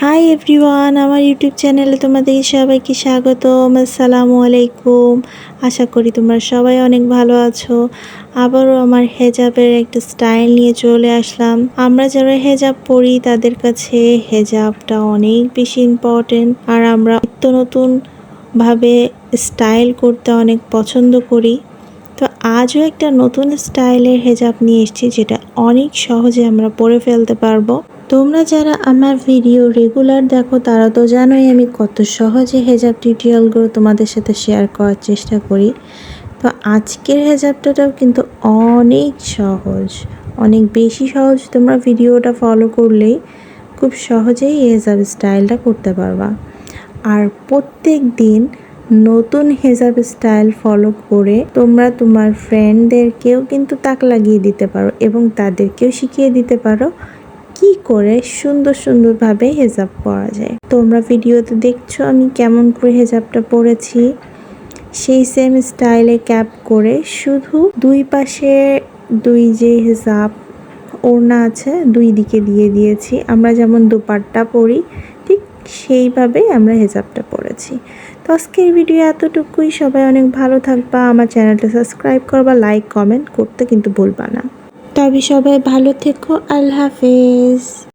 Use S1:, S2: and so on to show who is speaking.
S1: Hi everyone, আমার YouTube চ্যানেলে তোমাদের সবাইকে স্বাগতম। আসসালামু আলাইকুম। আশা করি তোমরা সবাই অনেক ভালো আছো। আবারও আমার হেজাবের একটা স্টাইল নিয়ে চলে আসলাম। আমরা যারা হেজাব পরি তাদের কাছে হেজাবটা অনেক বেশি ইম্পর্টেন্ট, আর আমরা নিত্য নতুন ভাবে স্টাইল করতে অনেক পছন্দ করি। তো আজও একটা নতুন স্টাইলের হেজাব নিয়ে এসেছি, যেটা অনেক সহজে আমরা পরে ফেলতে পারবো। তোমরা যারা আমার ভিডিও রেগুলার দেখো তারা তো জানোই আমি কত সহজে হেজাব টিউটোরিয়ালগুলো তোমাদের সাথে শেয়ার করার চেষ্টা করি। তো আজকের হেজাবটাও কিন্তু অনেক সহজ, অনেক বেশি সহজ। তোমরা ভিডিওটা ফলো করলেই খুব সহজেই এই হেজাব স্টাইলটা করতে পারবা। আর প্রত্যেক দিন নতুন হেজাব স্টাইল ফলো করে তোমরা তোমার ফ্রেন্ডদেরকেও কিন্তু তাক লাগিয়ে দিতে পারো এবং তাদেরকেও শিখিয়ে দিতে পারো কি করে সুন্দরভাবে হেজাব পরা যায়। তোমরা ভিডিওতে দেখছো আমি কেমন করে হেজাবটা পরেছি। সেই সেম স্টাইলে ক্যাপ করে শুধু দুই পাশে দুই যে হেজাব ওড়না আছে দুই দিকে দিয়ে দিয়েছি। আমরা যেমন দোপাট্টা পরি ঠিক সেইভাবেই আমরা হেজাবটা পরেছি। তো আজকের ভিডিও এতটুকুই। সবাই অনেক ভালো থাকবা, আমার চ্যানেলটা সাবস্ক্রাইব করবা, লাইক কমেন্ট করতে কিন্তু ভুলবা না। তবে সবাই ভালো থেকো। আল্লাহ হাফেজ।